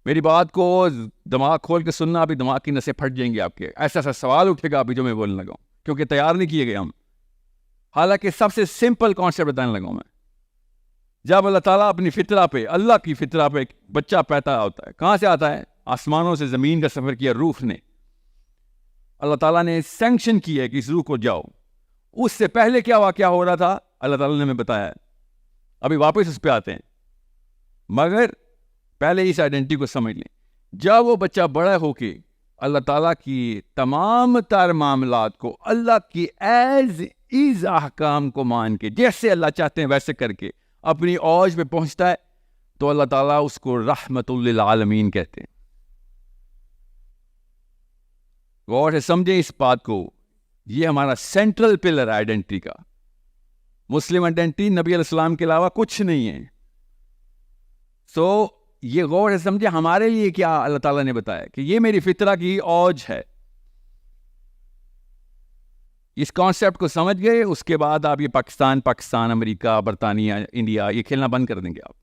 میری بات کو دماغ کھول کے سننا، ابھی دماغ کی نسیں پھٹ جائیں گی آپ کے، ایسا ایسا سوال اٹھے گا ابھی جو میں بولنے لگا ہوں، کیونکہ تیار نہیں کیے گئے ہم. حالانکہ سب سے سمپل کانسیپٹ بتانے لگا ہوں میں. جب اللہ تعالیٰ اپنی فطرہ پہ، اللہ کی فطرہ پہ ایک بچہ پیدا ہوتا ہے، کہاں سے آتا ہے؟ آسمانوں سے زمین کا سفر کیا روح نے. اللہ تعالیٰ نے سینکشن کی ہے کہ اس روح کو جاؤ. اس سے پہلے کیا واقعہ ہو رہا تھا اللہ تعالیٰ نے ہمیں بتایا ہے. ابھی واپس اس پہ آتے ہیں، مگر پہلے اس آئیڈینٹی کو سمجھ لیں. جب وہ بچہ بڑا ہو کے اللہ تعالیٰ کی تمام تر معاملات کو اللہ کی ایز از احکام کو مان کے، جیسے اللہ چاہتے ہیں ویسے کر کے اپنی اوج پہ پہنچتا ہے، تو اللہ تعالیٰ اس کو رحمت للعالمین کہتے ہیں. غور سے سمجھیں اس بات کو، یہ ہمارا سینٹرل پلر ہے آئیڈینٹی کا. مسلم آئیڈینٹی نبی علیہ السلام کے علاوہ کچھ نہیں ہے. سو یہ غور سے سمجھے ہمارے لیے کیا اللہ تعالیٰ نے بتایا کہ یہ میری فطرہ کی اوج ہے. اس کانسیپٹ کو سمجھ گئے، اس کے بعد آپ یہ پاکستان، امریکہ، برطانیہ، انڈیا، یہ کھیلنا بند کر دیں گے آپ.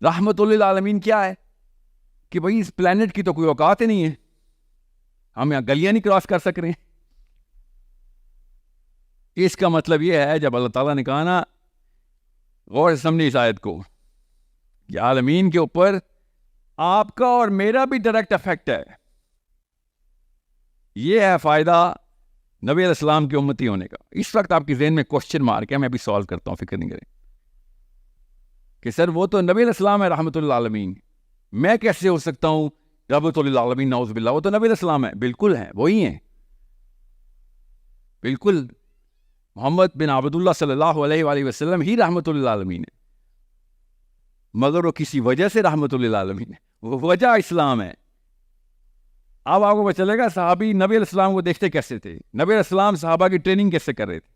رحمت للعالمین کیا ہے کہ بھائی اس پلانٹ کی تو کوئی اوقات ہی نہیں ہے، ہم یہاں گلیاں نہیں کراس کر سک رہے ہیں. اس کا مطلب یہ ہے جب اللہ تعالیٰ نے کہا نا، غور سے سمجھے اس آیت کو، کہ عالمین کے اوپر آپ کا اور میرا بھی ڈائریکٹ افیکٹ ہے. یہ ہے فائدہ نبی علیہ السلام کی امتی ہونے کا. اس وقت آپ کے ذہن میں کوشچن مارک ہے، میں بھی سوالو کرتا ہوں، فکر نہیں کریں کہ سر وہ تو نبی علیہ السلام ہے رحمت للعالمین، میں کیسے ہو سکتا ہوں رحمت للعالمین؟ نعوذ باللہ، وہ تو نبی علیہ السلام ہے. بالکل ہے، وہی ہیں، بالکل. محمد بن عبداللہ صلی اللہ علیہ وآلہ وسلم ہی رحمت للعالمین ہے، مگر وہ کسی وجہ سے رحمت للعالمین ہے، وہ وجہ اسلام ہے. اب آپ کو پتہ چلے گا صحابی نبی علیہ السلام کو دیکھتے کیسے تھے، نبی علیہ السلام صحابہ کی ٹریننگ کیسے کر رہے تھے،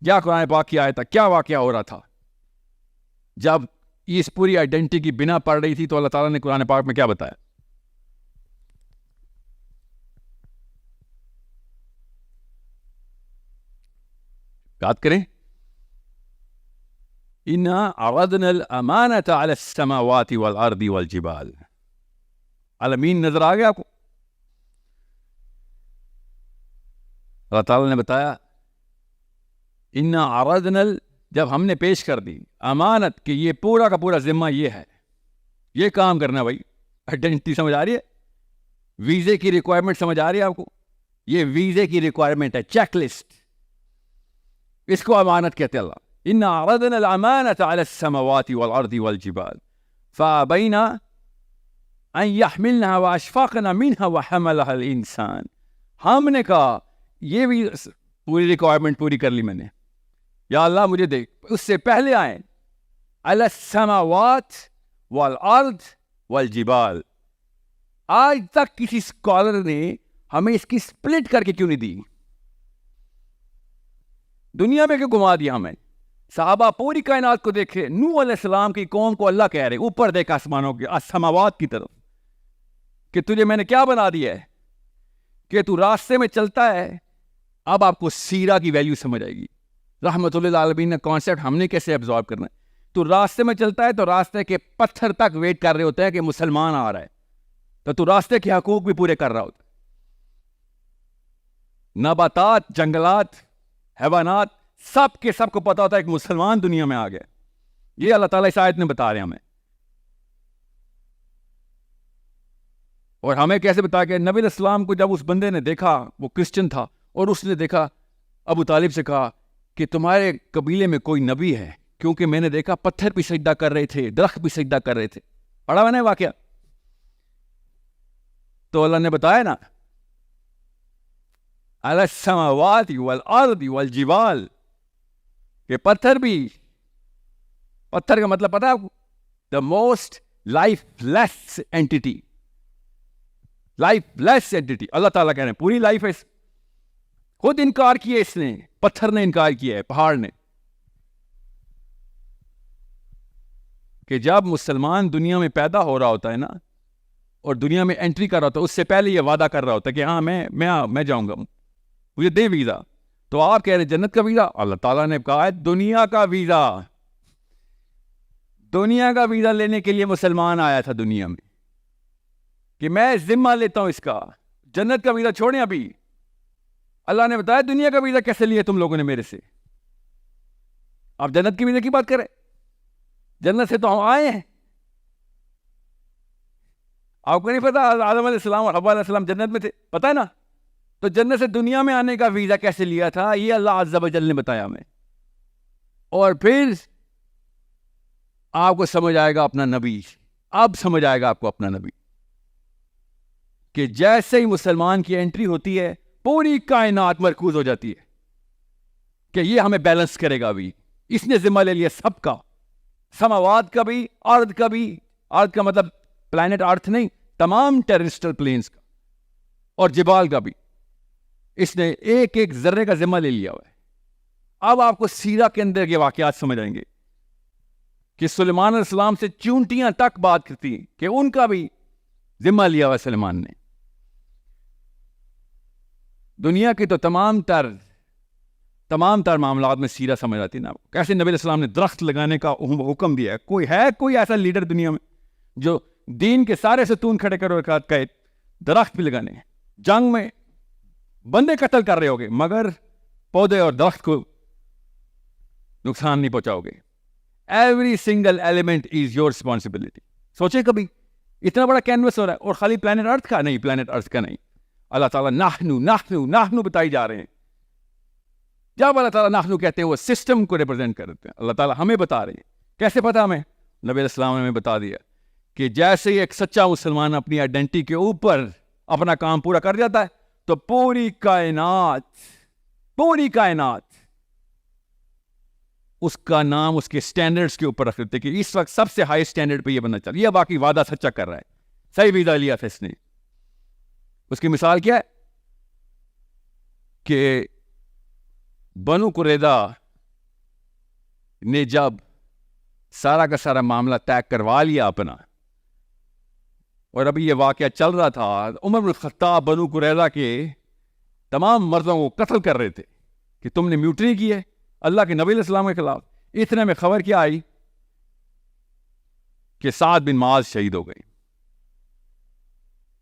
کیا قرآن پاک کی آیت تھا، کیا واقعہ ہو رہا تھا. جب اس پوری آئیڈینٹی کی بنا پڑ رہی تھی تو اللہ تعالیٰ نے قرآن پاک میں کیا بتایا؟ یاد کریں، اِنَّا عَرَضْنَا الْأَمَانَةَ عَلَى السَّمَاوَاتِ وَالْأَرْضِ وَالْجِبَالِ. عالمین نظر آ گیا آپ کو؟ اللہ تعالیٰ نے بتایا اِنَّا عَرَضْنَا، جب ہم نے پیش کر دی امانت کہ یہ پورا کا پورا ذمہ یہ ہے، یہ کام کرنا. بھائی آئیڈینٹی سمجھ آ رہی ہے؟ ویزے کی ریکوائرمنٹ سمجھ آ رہی ہے آپ کو؟ یہ ویزے کی ریکوائرمنٹ ہے، چیک لسٹ، اس کو امانت کہتے اللہ. اِنَّا عَرَضْنَا الْأَمَانَةَ عَلَى السَّمَاوَاتِ وَالْأَرْضِ وَالْجِبَالِ فَأَبَيْنَ أَن يَحْمِلْنَهَا وَأَشْفَقْنَ مِنْهَا وَحَمَلَهَا الْإِنسَانُ. ہم نے کہا یہ بھی پوری ریکوائرمنٹ پوری کر لی میں نے، یا اللہ مجھے دیکھ. اس سے پہلے آئیں عَلَى السَّمَاوَاتِ وَالْأَرْضِ وَالْجِبَالِ. آج تک کسی اسکالر نے ہمیں اس کی سپلٹ کر کے کیوں نہیں دی؟ دنیا میں کیوں گھما دیا ہمیں؟ صحابہ پوری کائنات کو دیکھے، نوح علیہ السلام کی قوم کو اللہ کہہ رہے اوپر دیکھ آسمانوں کے، السماوات کی طرف، کہ تجھے میں نے کیا بنا دیا ہے کہ تو راستے میں چلتا ہے. اب آپ کو سیرہ کی ویلیو سمجھ آئے گی. رحمت للعالمین نے کانسیپٹ ہم نے کیسے ابزارب کرنا ہے. تو راستے میں چلتا ہے تو راستے کے پتھر تک ویٹ کر رہے ہوتے ہیں کہ مسلمان آ رہا ہے، تو راستے کے حقوق بھی پورے کر رہا ہوتا ہے. نباتات، جنگلات، حیوانات، سب کے سب کو پتا ہوتا ہے کہ مسلمان دنیا میں آ گئے. یہ اللہ تعالیٰ اس آیت میں بتا رہے ہیں ہمیں. اور ہمیں کیسے بتا کہ نبی علیہ السلام کو جب اس بندے نے دیکھا، وہ کرسچن تھا، اور اس نے دیکھا ابو طالب سے کہا کہ تمہارے قبیلے میں کوئی نبی ہے؟ کیونکہ میں نے دیکھا پتھر بھی سجدہ کر رہے تھے، درخت بھی سجدہ کر رہے تھے. پڑھا ہوا نا واقعہ؟ تو اللہ نے بتایا نا عَلَى السَّمَاوَاتِ وَالْأَرْضِ وَالْجِبَالِ، کہ پتھر بھی، پتھر کا مطلب پتا ہے آپ کو؟ The most lifeless entity, lifeless entity. اللہ تعالیٰ کہہ رہے ہیں پوری لائف ہے. خود انکار کیا اس نے، پتھر نے انکار کیا ہے، پہاڑ نے، کہ جب مسلمان دنیا میں پیدا ہو رہا ہوتا ہے نا، اور دنیا میں انٹری کر رہا ہوتا ہے، اس سے پہلے یہ وعدہ کر رہا ہوتا ہے کہ ہاں میں جاؤں گا، مجھے دے ویزا. تو آپ کہہ رہے جنت کا ویزا؟ اللہ تعالیٰ نے کہا ہے دنیا کا ویزا. دنیا کا ویزا لینے کے لیے مسلمان آیا تھا دنیا میں کہ میں ذمہ لیتا ہوں اس کا. جنت کا ویزا چھوڑیں ابھی. اللہ نے بتایا دنیا کا ویزا کیسے لیا تم لوگوں نے میرے سے. آپ جنت کی ویزا کی بات کریں. جنت سے تو ہم آئے ہیں. آپ کو نہیں پتا آدم علیہ السلام اور حوا علیہ السلام جنت میں تھے؟ پتا ہے نا. تو جنت سے دنیا میں آنے کا ویزا کیسے لیا تھا یہ اللہ عز و جل نے بتایا ہمیں. اور پھر آپ کو سمجھ آئے گا اپنا نبی. اب سمجھ آئے گا آپ کو اپنا نبی کہ جیسے ہی مسلمان کی انٹری ہوتی ہے پوری کائنات مرکوز ہو جاتی ہے کہ یہ ہمیں بیلنس کرے گا. ابھی اس نے ذمہ لے لیا سب کا, سماوات کا بھی, ارض کا بھی. ارض کا مطلب پلانٹ ارتھ نہیں, تمام ٹیرسٹرل پلینز کا اور جبال کا بھی. اس نے ایک ایک ذرے کا ذمہ لے لیا ہوا ہے. اب آپ کو سیرہ کے اندر کے واقعات سمجھ آئیں گے کہ سلیمان علیہ السلام سے چونٹیاں تک بات کرتی ہیں کہ ان کا بھی ذمہ لیا ہوا سلیمان نے. دنیا کی تو تمام تر معاملات میں سیرہ سمجھ آتی نا. کیسے نبی علیہ السلام نے درخت لگانے کا حکم دیا ہے. کوئی ایسا لیڈر دنیا میں جو دین کے سارے ستون کھڑے کرو کہ درخت بھی لگانے ہیں. جنگ میں بندے قتل کر رہے ہوگے مگر پودے اور درخت کو نقصان نہیں پہنچاؤ گے. Every single element is your responsibility. سوچے کبھی اتنا بڑا کینوس ہو رہا ہے اور خالی پلانٹ ارتھ کا نہیں, پلانٹ ارتھ کا نہیں. اللہ تعالیٰ نحنو بتائی جا رہے ہیں. جب اللہ تعالیٰ نحنو کہتے ہیں وہ سسٹم کو ریپرزینٹ کرتے ہیں. اللہ تعالیٰ ہمیں بتا رہے ہیں. کیسے پتا ہمیں؟ نبی علیہ السلام نے ہمیں بتا دیا کہ جیسے ہی ایک سچا مسلمان اپنی آئیڈینٹی کے اوپر اپنا کام پورا کر جاتا ہے تو پوری کائنات اس کا نام اس کے سٹینڈرڈز کے اوپر رکھ دیتے کہ اس وقت سب سے ہائی سٹینڈرڈ پہ یہ بندہ چل رہا ہے, باقی وعدہ سچا کر رہا ہے, صحیح وعدہ لیا تھا اس نے. اس کی مثال کیا ہے کہ بنو قریظہ نے جب سارا کا سارا معاملہ طے کروا لیا اپنا, اور ابھی یہ واقعہ چل رہا تھا, عمر بن الخطاب بنو قریظہ کے تمام مردوں کو قتل کر رہے تھے کہ تم نے میوٹنی کی ہے اللہ کے نبی علیہ السلام کے خلاف. اتنے میں خبر کیا آئی کہ سعد بن معاذ شہید ہو گئے.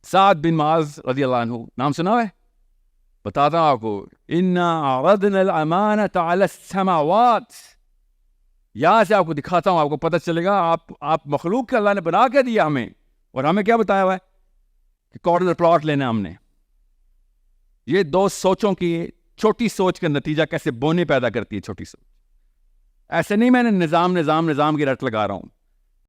سعد بن معاذ رضی اللہ عنہ نام سنا ہے؟ بتاتا ہوں آپ کو. انا عرضنا الامانۃ علی السماوات. یہاں سے آپ کو دکھاتا ہوں, آپ کو پتہ چلے گا آپ مخلوق کے اللہ نے بنا کے دیا ہمیں, اور ہمیں کیا بتایا ہوا ہے کہ کارنر پلاٹ لینا ہم نے. یہ دو سوچوں کی چھوٹی سوچ کا نتیجہ کیسے بونے پیدا کرتی ہے. چھوٹی سوچ ایسے نہیں میں نے نظام کی رٹ لگا رہا ہوں.